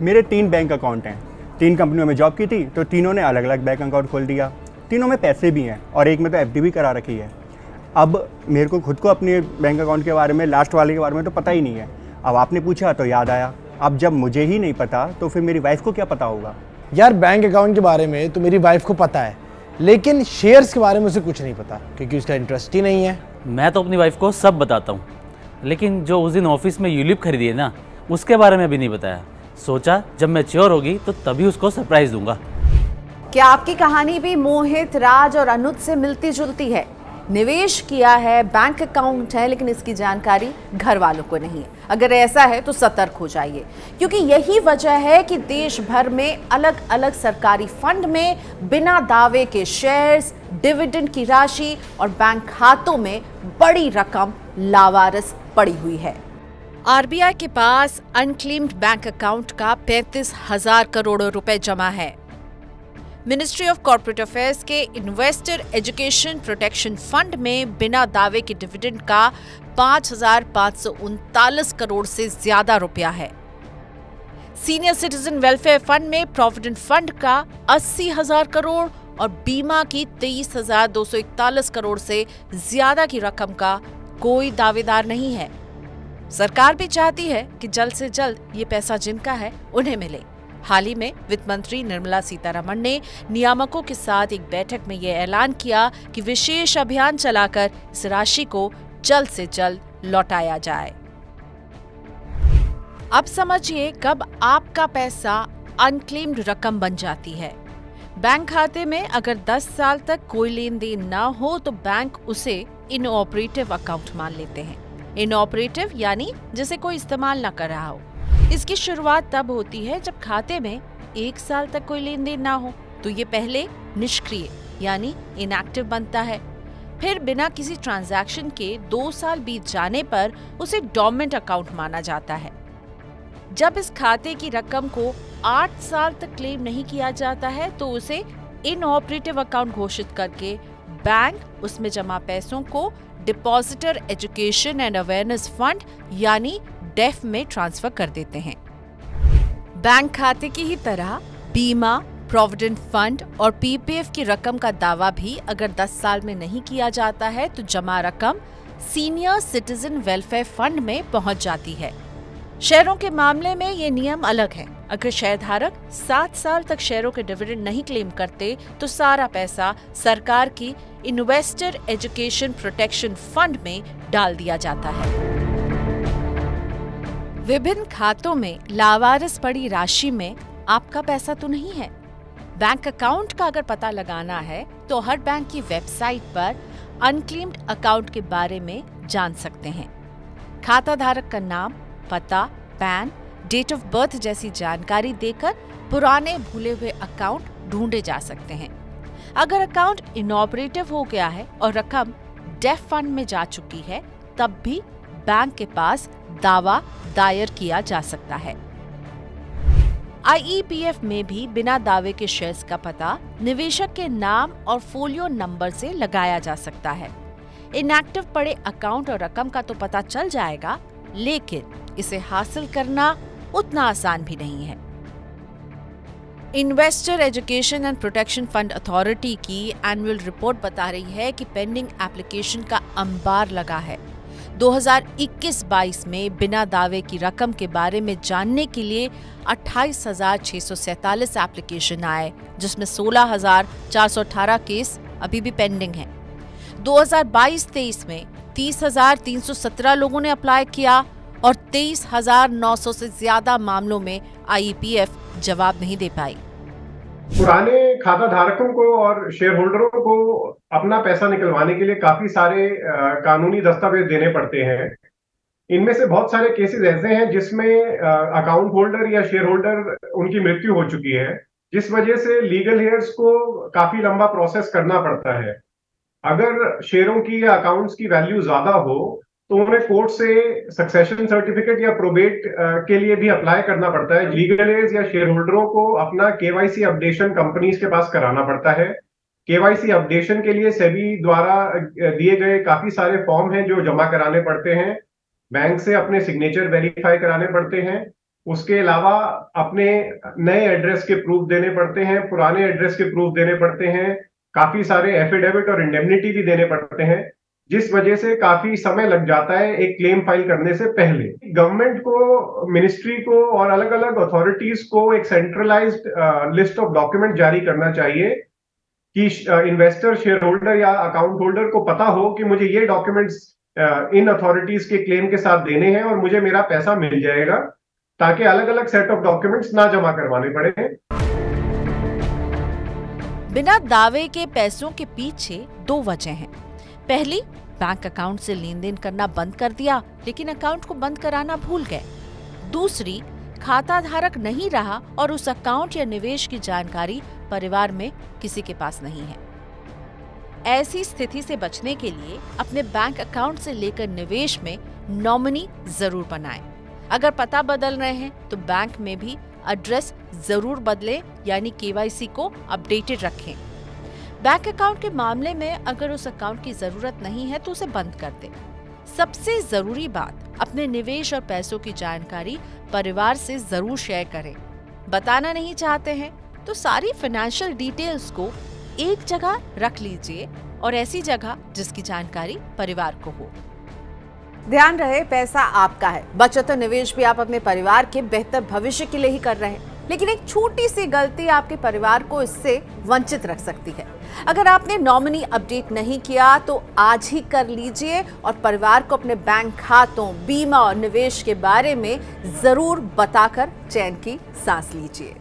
मेरे 3 bank account हैं। 3 कंपनियों में जॉब की थी तो तीनों ने अलग अलग बैंक अकाउंट खोल दिया। तीनों में पैसे भी हैं और एक में तो एफडी भी करा रखी है। अब मेरे को खुद को अपने बैंक अकाउंट के बारे में, लास्ट वाले के बारे में तो पता ही नहीं है। अब आपने पूछा तो याद आया। अब जब मुझे ही नहीं पता तो फिर मेरी वाइफ को क्या पता होगा? यार बैंक अकाउंट के बारे में तो मेरी वाइफ को पता है, लेकिन शेयर्स के बारे में उसे कुछ नहीं पता क्योंकि उसका इंटरेस्ट ही नहीं है। मैं तो अपनी वाइफ को सब बताता हूँ, लेकिन जो उस दिन ऑफिस में यूलिप खरीदी है ना, उसके बारे में अभी नहीं बताया। सोचा जब मैच्योर होगी तो तभी उसको सरप्राइज दूंगा। क्या आपकी कहानी भी मोहित, राज और अनुज से मिलती जुलती है? निवेश किया है, बैंक अकाउंट है, लेकिन इसकी जानकारी घर वालों को नहीं है। अगर ऐसा है तो सतर्क हो जाइए, क्योंकि यही वजह है कि देश भर में अलग अलग सरकारी फंड में बिना दावे के शेयर्स, डिविडेंड की राशि और बैंक खातों में बड़ी रकम लावारिस पड़ी हुई है। आरबीआई के पास अनक्लेम्ड बैंक अकाउंट का 35,000 करोड़ रुपए जमा है। मिनिस्ट्री ऑफ कॉर्पोरेट अफेयर्स के इन्वेस्टर एजुकेशन प्रोटेक्शन फंड में बिना दावे के डिविडेंड का 5,539 करोड़ से ज्यादा रुपया है। सीनियर सिटीजन वेलफेयर फंड में प्रोविडेंट फंड का 80,000 करोड़ और बीमा की 23,241 करोड़ से ज्यादा की रकम का कोई दावेदार नहीं है। सरकार भी चाहती है कि जल्द से जल्द ये पैसा जिनका है उन्हें मिले। हाल ही में वित्त मंत्री निर्मला सीतारमण ने नियामकों के साथ एक बैठक में यह ऐलान किया कि विशेष अभियान चलाकर इस राशि को जल्द से जल्द लौटाया जाए। अब समझिए कब आपका पैसा अनक्लेम्ड रकम बन जाती है। बैंक खाते में अगर 10 साल तक कोई लेन देन न हो तो बैंक उसे इनऑपरेटिव अकाउंट मान लेते हैं। इनऑपरेटिव यानी जिसे कोई इस्तेमाल न कर रहा हो। इसकी शुरुआत तब होती है जब खाते में 1 साल तक कोई लेन देन ना हो, तो ये पहले निष्क्रिय यानी इनएक्टिव बनता है। फिर बिना किसी ट्रांजैक्शन के 2 साल बीत जाने पर उसे डोरमेंट अकाउंट माना जाता है। जब इस खाते की रकम को 8 साल तक क्लेम नहीं किया जाता है तो उसे इनऑपरेटिव अकाउंट घोषित करके बैंक उसमें जमा पैसों को depositor education and awareness fund यानी डेफ में ट्रांसफर कर देते हैं। बैंक खाते की ही तरह बीमा, प्रोविडेंट फंड और पीपीएफ की रकम का दावा भी अगर 10 साल में नहीं किया जाता है तो जमा रकम सीनियर सिटीजन वेलफेयर फंड में पहुंच जाती है। शेयरों के मामले में ये नियम अलग है। अगर शेयरधारक 7 साल तक शेयरों के डिविडेंड नहीं क्लेम करते तो सारा पैसा सरकार की इन्वेस्टर एजुकेशन प्रोटेक्शन फंड में डाल दिया जाता है। विभिन्न खातों में लावारिस पड़ी राशि में आपका पैसा तो नहीं है। बैंक अकाउंट का अगर पता लगाना है तो हर बैंक की वेबसाइट पर अनक्लेम्ड अकाउंट के बारे में जान सकते हैं। खाता धारक का नाम, पता, पैन, डेट ऑफ बर्थ जैसी जानकारी देकर पुराने भूले हुए अकाउंट ढूंढे जा सकते हैं। अगर अकाउंट इनऑपरेटिव हो गया है और रकम डेफ फंड में जा चुकी है तब भी बैंक के पास दावा दायर किया जा सकता है। आईईपीएफ में भी बिना दावे के शेयर्स का पता निवेशक के नाम और फोलियो नंबर से लगाया जा सकता है। इनएक्टिव पड़े अकाउंट और रकम का तो पता चल जाएगा, लेकिन इसे हासिल करना उतना आसान भी नहीं है। Investor education and protection fund authority की एनुअल रिपोर्ट बता रही है कि पेंडिंग एप्लीकेशन का अंबार लगा है। 2021-22 में बिना दावे की रकम के बारे में जानने के लिए 28,647 एप्लीकेशन आए, जिसमें 16,418 केस अभी भी पेंडिंग हैं। 2022-23 में 30,317 लोगों ने अप्लाई किया और 23,900 से ज्यादा मामलों में आईईपीएफ जवाब नहीं दे पाई। पुराने खाता धारकों को और शेयर होल्डरों को अपना पैसा निकलवाने के लिए काफी सारे कानूनी दस्तावेज देने पड़ते हैं। इनमें से बहुत सारे केसेस ऐसे हैं जिसमें अकाउंट होल्डर या शेयर होल्डर उनकी मृत्यु हो चुकी है, जिस वजह से लीगल हेयर्स को काफी लंबा प्रोसेस करना पड़ता है। अगर शेयरों की या अकाउंट्स की वैल्यू ज्यादा हो तो उन्हें कोर्ट से सक्सेशन सर्टिफिकेट या प्रोबेट के लिए भी अप्लाई करना पड़ता है। लीगल एज या शेयर होल्डरों को अपना केवाईसी अपडेशन कंपनीज के पास कराना पड़ता है। केवाईसी अपडेशन के लिए सेबी द्वारा दिए गए काफी सारे फॉर्म हैं जो जमा कराने पड़ते हैं। बैंक से अपने सिग्नेचर वेरीफाई कराने पड़ते हैं। उसके अलावा अपने नए एड्रेस के प्रूफ देने पड़ते हैं, पुराने एड्रेस के प्रूफ देने पड़ते हैं, काफी सारे एफिडेविट और इंडेमनिटी भी देने पड़ते हैं, जिस वजह से काफी समय लग जाता है एक क्लेम फाइल करने से पहले। गवर्नमेंट को, मिनिस्ट्री को और अलग अलग अथॉरिटीज को एक सेंट्रलाइज्ड लिस्ट ऑफ डॉक्यूमेंट जारी करना चाहिए कि इन्वेस्टर, शेयर होल्डर या अकाउंट होल्डर को पता हो कि मुझे ये डॉक्यूमेंट्स इन अथॉरिटीज के क्लेम के साथ देने हैं और मुझे मेरा पैसा मिल जाएगा, ताकि अलग अलग सेट ऑफ डॉक्यूमेंट्स ना जमा करवाने पड़े। बिना दावे के पैसों के पीछे दो वजह हैं। पहली, बैंक अकाउंट से लेन देन करना बंद कर दिया लेकिन अकाउंट को बंद कराना भूल गए। दूसरी, खाता धारक नहीं रहा और उस अकाउंट या निवेश की जानकारी परिवार में किसी के पास नहीं है। ऐसी स्थिति से बचने के लिए अपने बैंक अकाउंट से लेकर निवेश में नॉमिनी जरूर बनाएं। अगर पता बदल रहे हैं तो बैंक में भी एड्रेस जरूर बदलें, यानी KYC को अपडेटेड रखें। बैंक अकाउंट के मामले में अगर उस अकाउंट की जरूरत नहीं है तो उसे बंद कर दें। सबसे जरूरी बात, अपने निवेश और पैसों की जानकारी परिवार से जरूर शेयर करें। बताना नहीं चाहते हैं तो सारी फाइनेंशियल डिटेल्स को एक जगह रख लीजिए, और ऐसी जगह जिसकी जानकारी परिवार को हो। ध्यान रहे, पैसा आपका है। बचत और निवेश भी आप अपने परिवार के बेहतर भविष्य के लिए ही कर रहे हैं, लेकिन एक छोटी सी गलती आपके परिवार को इससे वंचित रख सकती है। अगर आपने नॉमिनी अपडेट नहीं किया तो आज ही कर लीजिए और परिवार को अपने बैंक खातों, बीमा और निवेश के बारे में जरूर बताकर चैन की सांस लीजिए।